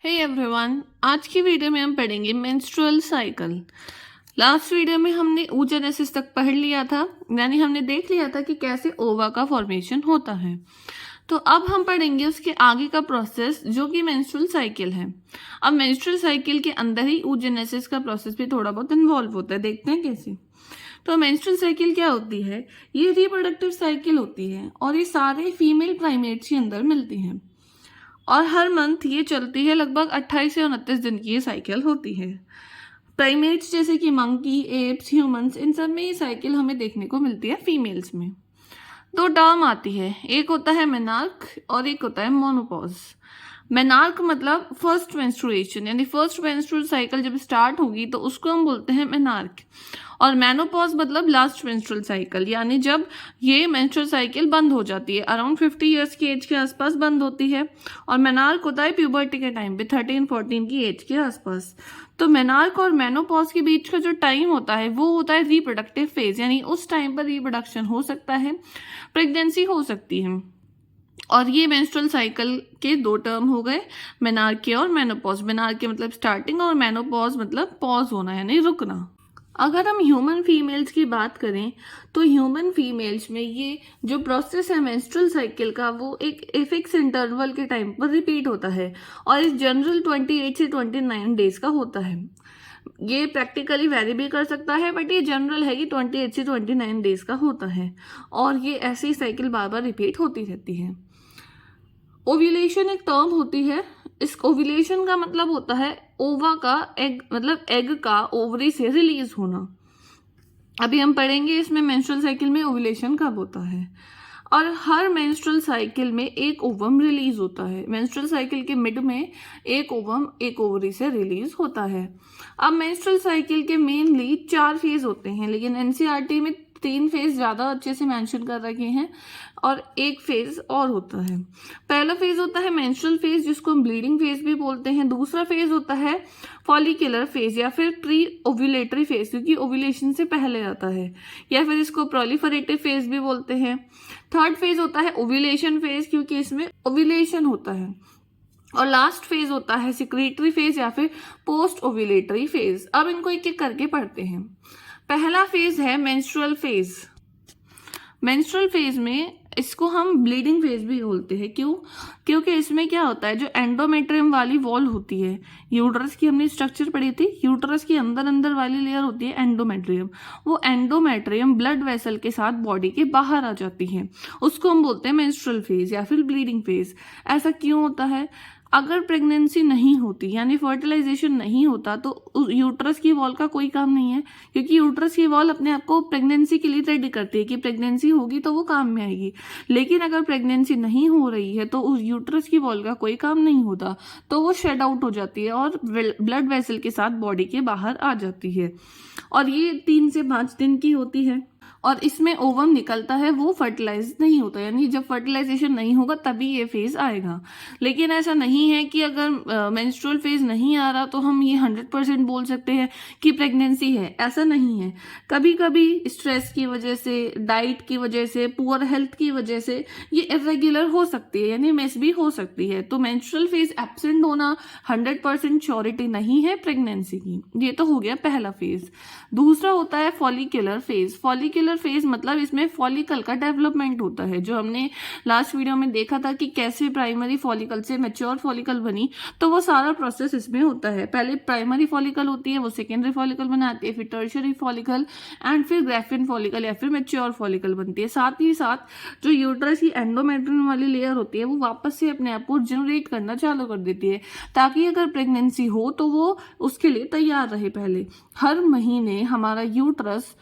Hey everyone, आज की video में हम पढ़ेंगे मेंस्ट्रुअल साइकिल। लास्ट वीडियो में हमने oogenesis तक पढ़ लिया था, यानी हमने देख लिया था कि कैसे ओवा का फॉर्मेशन होता है। तो अब हम पढ़ेंगे उसके आगे का प्रोसेस जो कि मेंस्ट्रुअल साइकिल है। अब मेंस्ट्रुअल साइकिल के अंदर ही oogenesis का प्रोसेस भी थोड़ा बहुत इन्वॉल्व होता है, देखते हैं कैसे। तो मेंस्ट्रुअल साइकिल क्या होती है? ये रिप्रोडक्टिव साइकिल होती है और ये सारे फीमेल प्राइमेट्स के अंदर मिलती हैं और हर मंथ ये चलती है। लगभग 28 से 29 दिन की ये साइकिल होती है। प्राइमेट्स जैसे कि मंकी, एप्स, ह्यूमंस, इन सब में ये साइकिल हमें देखने को मिलती है फीमेल्स में। दो टर्म आती है, एक होता है मेनार्क और एक होता है मोनोपॉज। मेनार्क मतलब फर्स्ट मेंस्ट्रुएशन, यानी फर्स्ट मेंस्ट्रुअल साइकिल जब स्टार्ट होगी तो उसको हम बोलते हैं मेनार्क। और मेनोपॉज मतलब लास्ट मेंस्ट्रुअल साइकिल, यानी जब ये मेंस्ट्रुअल साइकिल बंद हो जाती है, अराउंड 50 ईयर्स की एज के आसपास बंद होती है। और मेनार्क होता है प्यूबर्टी के टाइम पे, 13-14 की एज के आसपास। तो मेनार्क और मेनोपॉज के बीच का जो टाइम होता है वो होता है रिप्रोडक्टिव फेज, यानी उस टाइम पर रिप्रोडक्शन हो सकता है, प्रेगनेंसी हो सकती है। और ये मेंस्ट्रुअल साइकिल के दो टर्म हो गए, मेनार्के और मेनोपॉज। मेनार्के मतलब स्टार्टिंग और मेनोपॉज मतलब पॉज होना, यानी रुकना। अगर हम ह्यूमन फीमेल्स की बात करें तो ह्यूमन फीमेल्स में ये जो प्रोसेस है मेंस्ट्रुअल साइकिल का वो एक फिक्स इंटरवल के टाइम पर रिपीट होता है और इस जनरल 28 से 29 डेज का होता है। ये प्रैक्टिकली वेरी भी कर सकता है, बट ये जनरल है कि 28 से 29 डेज का होता है और ये ऐसे ही साइकिल बार बार रिपीट होती रहती है। ओव्यूलेशन एक टर्म होती है। इस ओव्यूलेशन का मतलब होता है ओवा का एग, मतलब एग का ओवरी से रिलीज होना। अभी हम पढ़ेंगे इसमें मेंस्ट्रुअल साइकिल में ओव्यूलेशन कब होता है। और हर मेंस्ट्रुअल साइकिल में एक ओवम रिलीज होता है। मेंस्ट्रुअल साइकिल के मिड में एक ओवम एक ओवरी से रिलीज होता है। अब मेंस्ट्रुअल साइकिल के मेनली 4 फेज होते हैं, लेकिन एनसीईआरटी में 3 फेज ज्यादा अच्छे से मेंशन कर रखे हैं और एक फेज और होता है। पहला फेज होता है मेंस्ट्रुअल फेज, जिसको हम ब्लीडिंग फेज भी बोलते हैं। दूसरा फेज होता है फॉलिकुलर फेज या फिर प्री ओव्यूलेटरी फेज, क्योंकि ओव्यूलेशन से पहले आता है, या फिर इसको प्रोलिफरेटिव फेज भी बोलते हैं। थर्ड फेज होता है ओव्यूलेशन फेज, क्योंकि इसमें ओव्यूलेशन होता है। और लास्ट फेज होता है सिक्रीटरी फेज या फिर पोस्ट ओव्यूलेटरी फेज। अब इनको एक एक करके पढ़ते हैं। पहला फेज है मेंस्ट्रुअल फेज। मेंस्ट्रुअल फेज में इसको हम ब्लीडिंग फेज भी बोलते हैं। क्यों? क्योंकि इसमें क्या होता है, जो एंडोमेट्रियम वाली वॉल होती है, यूट्रस की हमने स्ट्रक्चर पढ़ी थी, यूट्रस की अंदर अंदर वाली लेयर होती है एंडोमेट्रियम। वो एंडोमेट्रियम ब्लड वेसल के साथ बॉडी के बाहर आ जाती है, उसको हम बोलते हैं मेंस्ट्रुअल फेज या फिर ब्लीडिंग फेज। ऐसा क्यों होता है? अगर प्रेगनेंसी नहीं होती, यानी फर्टिलाइजेशन नहीं होता, तो यूट्रस की वॉल का कोई काम नहीं है, क्योंकि यूट्रस की वॉल अपने आप को प्रेगनेंसी के लिए रेडी करती है कि प्रेगनेंसी होगी तो वो काम में आएगी। लेकिन अगर प्रेगनेंसी नहीं हो रही है तो उस यूट्रस की वॉल का कोई काम नहीं होता, तो वो शेड आउट हो जाती है और ब्लड वेसल के साथ बॉडी के बाहर आ जाती है। और ये 3 से 5 दिन की होती है और इसमें ओवम निकलता है, वो फर्टिलाइज नहीं होता, यानी जब फर्टिलाइजेशन नहीं होगा तभी ये फेज आएगा। लेकिन ऐसा नहीं है कि अगर मेंस्ट्रुअल फेज नहीं आ रहा तो हम ये 100% बोल सकते हैं कि प्रेगनेंसी है। ऐसा नहीं है। कभी कभी स्ट्रेस की वजह से, डाइट की वजह से, पुअर हेल्थ की वजह से ये इरेगुलर हो सकती है, यानी मिस भी हो सकती है। तो मेंस्ट्रुअल फेज एब्सेंट होना 100% श्योरिटी नहीं है प्रेगनेंसी की। ये तो हो गया पहला फेज। दूसरा होता है फॉलिकुलर फेज। फॉलिकुलर फेज मतलब इसमें फॉलिकल का डेवलपमेंट होता है, जो हमने लास्ट वीडियो में देखा था कि कैसे प्राइमरी फॉलिकल से मैच्योर फॉलिकल बनी। तो वो सारा प्रोसेस इसमें होता है। पहले प्राइमरी फॉलिकल होती है, वो सेकेंडरी फॉलिकल बनाती है, फिर टर्शियरी फॉलिकल एंड फिर ग्राफिन फॉलिकल या फिर मैच्योर फॉलिकल बनती है। साथ ही साथ जो यूट्रस की एंडोमेट्रियम वाली लेयर होती है वो वापस से अपने आप को जनरेट करना चालू कर देती है, ताकि अगर प्रेगनेंसी हो तो वो उसके लिए तैयार रहे। पहले हर महीने हमारा यूट्रस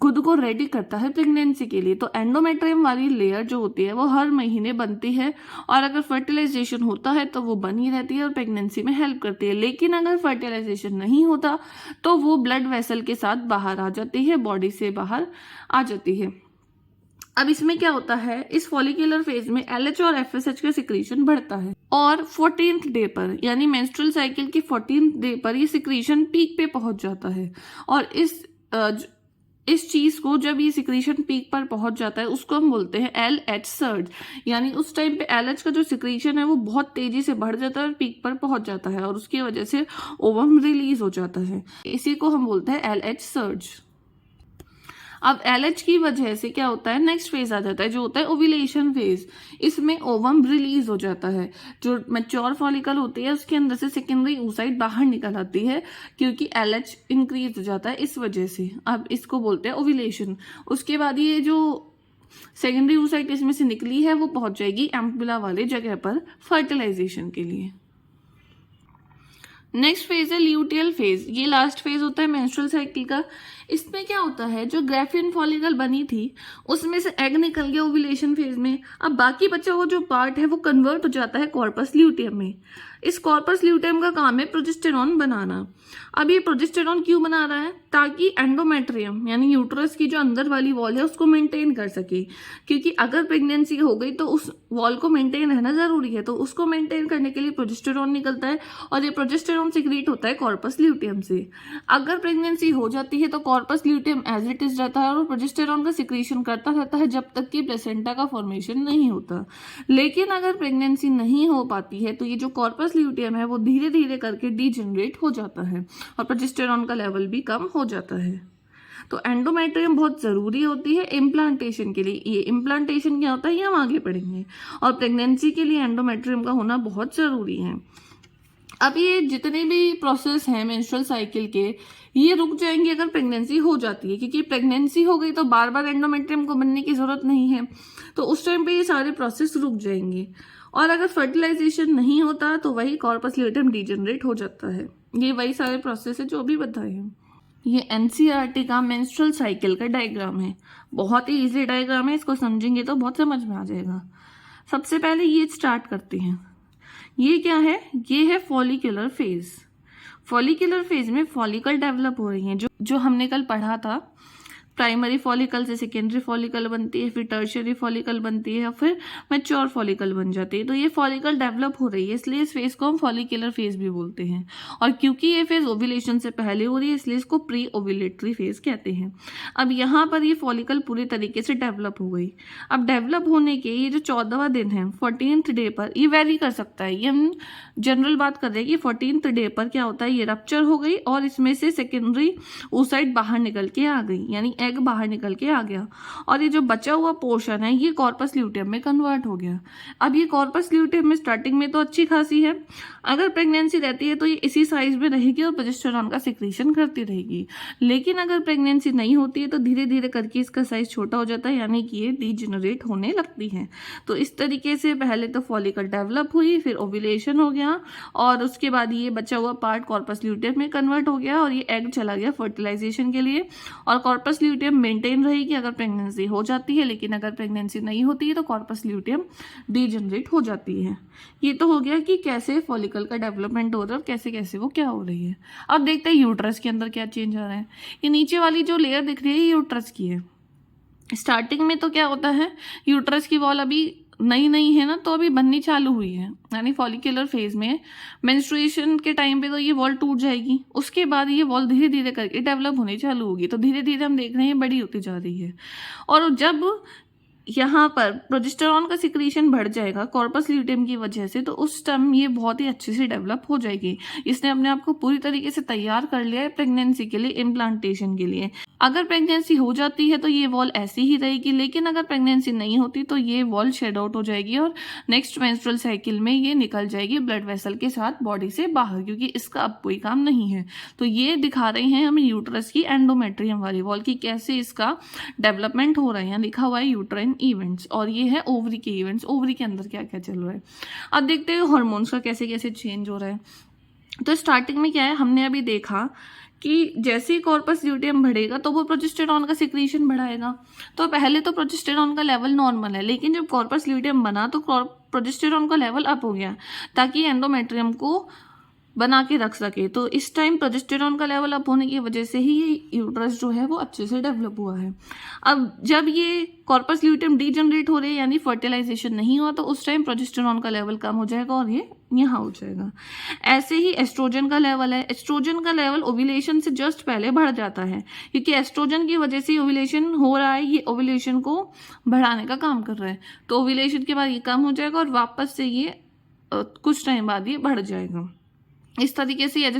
खुद को रेडी करता है प्रेगनेंसी के लिए। तो एंडोमेट्रियम वाली लेयर जो होती है वो हर महीने बनती है और अगर फर्टिलाइजेशन होता है तो वो बनी रहती है और प्रेगनेंसी में हेल्प करती है। लेकिन अगर फर्टिलाइजेशन नहीं होता तो वो ब्लड वेसल के साथ बाहर आ जाती है, बॉडी से बाहर आ जाती है। अब इसमें क्या होता है, इस फॉलिकुलर फेज में LH और FSH का सिक्रीशन बढ़ता है और 14th डे पर, यानी मेंस्ट्रुअल साइकिल की 14th डे पर ये सिक्रीशन पीक पे पहुंच जाता है। और इस इस चीज को जब ये सिक्रीशन पीक पर पहुंच जाता है उसको हम बोलते हैं LH सर्ज, यानी उस टाइम पे LH का जो सिक्रीशन है वो बहुत तेजी से बढ़ जाता है और पीक पर पहुंच जाता है और उसकी वजह से ओवम रिलीज हो जाता है। इसी को हम बोलते हैं LH सर्ज। अब LH की वजह से क्या होता है, नेक्स्ट फेज आ जाता है जो होता है ओव्यूलेशन फेज। इसमें ओवम रिलीज हो जाता है, जो मैच्योर फॉलिकल होती है उसके अंदर से सेकेंडरी oocyte बाहर निकल आती है क्योंकि LH इंक्रीज हो जाता है इस वजह से। अब इसको बोलते हैं ओव्यूलेशन। उसके बाद ये जो सेकेंडरी oocyte इसमें से निकली है वो पहुंच जाएगी एम्पुला वाले जगह पर फर्टिलाइजेशन के लिए। नेक्स्ट फेज है ल्यूटियल फेज। ये लास्ट फेज होता है मेंस्ट्रुअल साइकिल का। इसमें क्या होता है, जो ग्राफियन फॉलिकल बनी थी उसमें से एग निकल गया ओव्यूलेशन फेज में। अब बाकी बचा हुआ जो पार्ट है वो कन्वर्ट हो जाता है कॉर्पस ल्यूटियम में। इस कॉर्पस ल्यूटियम का काम है प्रोजेस्टेरॉन बनाना। अब ये प्रोजेस्टेरॉन क्यों बना रहा है, ताकि एंडोमेट्रियम यानी यूट्रस की जो अंदर वाली वॉल है उसको मेंटेन कर सके, क्योंकि अगर प्रेगनेंसी हो गई तो उस वॉल को मेंटेन रहना जरूरी है। तो उसको मेंटेन करने के लिए प्रोजेस्टेरॉन निकलता है और ये प्रोजेस्टेरॉन सिक्रीट होता है कॉर्पस ल्यूटियम से। अगर प्रेगनेंसी हो जाती है तो corpus luteum as it is रहता है और प्रोजेस्टेरॉन का सिक्रीशन करता रहता है जब तक कि प्लेसेंटा का फॉर्मेशन नहीं होता। लेकिन अगर प्रेगनेंसी नहीं हो पाती है तो ये जो कॉर्पस ल्यूटियम है वो धीरे धीरे करके डीजेनरेट हो जाता है और प्रोजेस्टेरॉन का लेवल भी कम हो जाता है। तो एंडोमेट्रियम बहुत ज़रूरी होती है इम्प्लांटेशन के लिए। ये इम्प्लांटेशन क्या होता है ये हम आगे पढ़ेंगे, और प्रेगनेंसी के लिए एंडोमेट्रियम का होना बहुत ज़रूरी है। अब ये जितने भी प्रोसेस हैं मेंस्ट्रुअल साइकिल के, ये रुक जाएंगे अगर प्रेगनेंसी हो जाती है, क्योंकि प्रेगनेंसी हो गई तो बार बार एंडोमेट्रियम को बनने की ज़रूरत नहीं है, तो उस टाइम पे ये सारे प्रोसेस रुक जाएंगे। और अगर फर्टिलाइजेशन नहीं होता तो वही कॉर्पस ल्यूटियम डीजनरेट हो जाता है। ये वही सारे प्रोसेस है जो भी बताए हैं। ये NCERT का मेंस्ट्रुअल साइकिल का डायग्राम है। बहुत ही इजी डायग्राम है, इसको समझेंगे तो बहुत समझ में आ जाएगा। सबसे पहले ये स्टार्ट करते हैं। ये क्या है, ये है फॉलिकुलर फेज। फॉलिकुलर फेज में फॉलिकल डेवलप हो रही हैं, जो हमने कल पढ़ा था। प्राइमरी फॉलिकल से सेकेंडरी फॉलिकल बनती है, फिर टर्शियरी फॉलिकल बनती है, फिर मैच्योर फॉलिकल बन जाती है। तो ये फॉलिकल डेवलप हो रही है, इसलिए इस फेज को हम फॉलिकुलर फेज भी बोलते हैं। और क्योंकि ये फेज ओव्यूलेशन से पहले हो रही है इसलिए इसको प्री ओव्यूलेटरी फेज कहते हैं। अब यहाँ पर ये फॉलिकल पूरी तरीके से डेवलप हो गई। अब डेवलप होने के ये जो 14वां दिन है 14th डे पर, ये वेरी कर सकता है। ये हम जनरल बात कर रहे हैं कि 14th डे पर क्या होता है, ये रप्चर हो गई और इसमें से सेकेंडरी oocyte बाहर निकल के आ गई, यानी एग बाहर निकल के आ गया और ये जो बचा हुआ पोर्शन है ये कॉर्पस ल्यूटियम में कन्वर्ट हो गया। अब ये कॉर्पस ल्यूटियम में स्टार्टिंग में तो अच्छी खासी है, अगर प्रेगनेंसी रहती है तो ये इसी साइज में रहेगी और प्रोजेस्टेरॉन का सिक्रीशन करती रहेगी। लेकिन अगर प्रेगनेंसी नहीं होती है तो धीरे धीरे करके इसका साइज छोटा हो जाता है, यानी कि ये डीजेनरेट होने लगती है। तो इस तरीके से पहले तो फॉलिकल डेवलप हुई, फिर ओव्यूलेशन हो गया और उसके बाद ये बचा हुआ पार्ट कॉर्पस ल्यूटियम में कन्वर्ट हो गया और ये एग चला गया फर्टिलाइजेशन के लिए। और कॉर्पस ल्यूटियम मेंटेन रहेगी अगर प्रेगनेंसी हो जाती है, लेकिन अगर प्रेगनेंसी नहीं होती है तो कॉर्पस ल्यूटियम डीजेनरेट हो जाती है। ये तो हो गया कि कैसे फॉलिकल का डेवलपमेंट हो रहा है और कैसे कैसे वो क्या हो रही है। अब देखते हैं यूट्रस के अंदर क्या चेंज आ रहा है। ये नीचे वाली जो लेयर दिख रही है ये यूट्रस की है। स्टार्टिंग में तो क्या होता है, यूट्रस की वॉल अभी नई है ना, तो अभी बननी चालू हुई है, यानी फॉलिकुलर फेज में मेंस्ट्रुएशन के टाइम पे तो ये वॉल टूट जाएगी। उसके बाद ये वॉल धीरे धीरे करके डेवलप होनी चालू होगी। तो धीरे धीरे हम देख रहे हैं बड़ी होती जा रही है। और जब यहाँ पर प्रोजेस्टेरॉन का सिक्रीशन बढ़ जाएगा कॉर्पस ल्यूटियम की वजह से, तो उस टाइम ये बहुत ही अच्छे से डेवलप हो जाएगी। इसने अपने आप को पूरी तरीके से तैयार कर लिया है प्रेगनेंसी के लिए, इम्प्लांटेशन के लिए। अगर प्रेगनेंसी हो जाती है तो ये वॉल ऐसी ही रहेगी, लेकिन अगर प्रेगनेंसी नहीं होती तो ये वॉल शेड आउट हो जाएगी और नेक्स्ट मेंस्ट्रुअल साइकिल में ये निकल जाएगी ब्लड वेसल के साथ बॉडी से बाहर, क्योंकि इसका अब कोई काम नहीं है। तो ये दिखा रहे हैं हमें यूट्रस की एंडोमेट्रियम वाली वॉल की कैसे इसका डेवलपमेंट हो रहा है। यहाँ लिखा हुआ है यूट्राइन इवेंट्स, और ये है ओवरी के इवेंट्स, ओवरी के अंदर क्या क्या चल रहा है। अब देखते हैं हार्मोन्स का कैसे कैसे चेंज हो रहा है। तो स्टार्टिंग में क्या है, हमने अभी देखा कि जैसे ही कॉर्पस ल्यूटियम बढ़ेगा तो वो प्रोजेस्टेरॉन का सिक्रीशन बढ़ाएगा। तो पहले तो प्रोजेस्टेरॉन का लेवल नॉर्मल है, लेकिन जब कॉर्पस ल्यूटियम बना तो प्रोजेस्टेरॉन का लेवल अप हो गया, ताकि एंडोमेट्रियम को बना के रख सके। तो इस टाइम प्रोजेस्टेरॉन का लेवल अप होने की वजह से ही ये यूट्रस जो है वो अच्छे से डेवलप हुआ है। अब जब ये कॉर्पस ल्यूटियम डीजनरेट हो रहे हैं यानी फर्टिलाइजेशन नहीं हुआ, तो उस टाइम प्रोजेस्टेरॉन का लेवल कम हो जाएगा और ये यहाँ हो जाएगा। ऐसे ही एस्ट्रोजन का लेवल है, एस्ट्रोजन का लेवल ओव्यूलेशन से जस्ट पहले बढ़ जाता है, क्योंकि एस्ट्रोजन की वजह से ओव्यूलेशन हो रहा है, ये ओव्यूलेशन को बढ़ाने का काम कर रहा है। तो ओव्यूलेशन के बाद ये कम हो जाएगा और वापस से ये कुछ टाइम बाद ये बढ़ जाएगा। इस तरीके से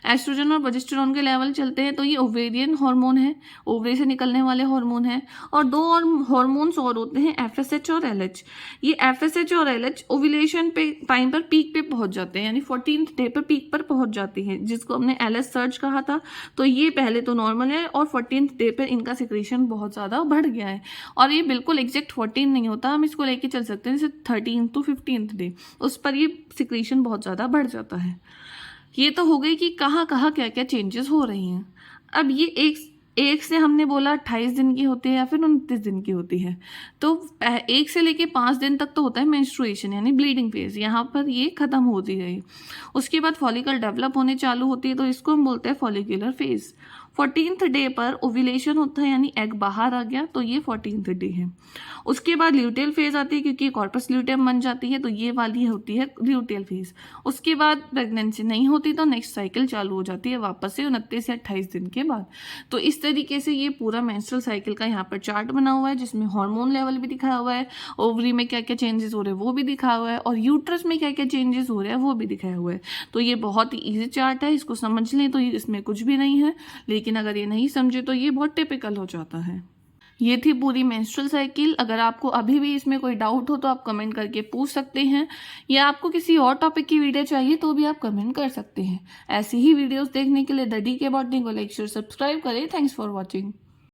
एस्ट्रोजन और प्रोजेस्टेरॉन के लेवल चलते हैं। तो ये ओवेरियन हार्मोन है, ओवरी से निकलने वाले हार्मोन है। और दो और हार्मोन्स और होते हैं, एफएसएच और एलएच। ये एफएसएच और एलएच ओव्यूलेशन पे टाइम पर पीक पे पहुंच जाते हैं, यानी 14th डे पर पीक पर पहुंच जाती है, जिसको हमने एलएच सर्ज कहा था। तो ये पहले तो नॉर्मल है और 14th डे पर इनका सिक्रेशन बहुत ज़्यादा बढ़ गया है। और ये बिल्कुल एग्जैक्ट 14 नहीं होता, हम इसको लेके चल सकते हैं जैसे 13 to 15th डे, उस पर ये सिक्रेशन बहुत ज़्यादा बढ़ जाता है। ये तो हो गई कि कहाँ कहाँ क्या क्या चेंजेस हो रही हैं। अब ये एक से हमने बोला 28 दिन की होती है या फिर 29 दिन की होती है। तो 1 से लेके 5 दिन तक तो होता है मेंस्ट्रुएशन यानी ब्लीडिंग फेज, यहाँ पर ये खत्म होती गई। उसके बाद फॉलिकल डेवलप होने चालू होती है, तो इसको हम बोलते हैं फॉलिकुलर फेज। 14th डे पर ओव्यूलेशन होता है यानी एग बाहर आ गया, तो ये 14th डे है। उसके बाद ल्यूटियल फेज आती है, क्योंकि कॉर्पस ल्यूटियम बन जाती है, तो ये वाली होती है ल्यूटियल फेज। उसके बाद प्रेगनेंसी नहीं होती तो नेक्स्ट साइकिल चालू हो जाती है वापस से 29 या 28 दिन के बाद। तो इस तरीके से ये पूरा मेंस्ट्रुअल साइकिल का यहाँ पर चार्ट बना हुआ है, जिसमें हार्मोन लेवल भी दिखाया हुआ है, ओवरी में क्या क्या चेंजेस हो रहे हैं वो भी दिखाया हुआ है, और यूट्रस में क्या क्या चेंजेस हो रहे हैं वो भी दिखाया हुआ है। तो ये बहुत ही ईजी चार्ट है, इसको समझ लें तो इसमें कुछ भी नहीं है, लेकिन अगर ये नहीं समझे तो ये बहुत टिपिकल हो जाता है। ये थी पूरी मेंस्ट्रुअल साइकिल। अगर आपको अभी भी इसमें कोई डाउट हो तो आप कमेंट करके पूछ सकते हैं, या आपको किसी और टॉपिक की वीडियो चाहिए तो भी आप कमेंट कर सकते हैं। ऐसी ही वीडियोस देखने के लिए द DK बॉटनी को लाइक शेयर सब्सक्राइब करें। Thanks for watching.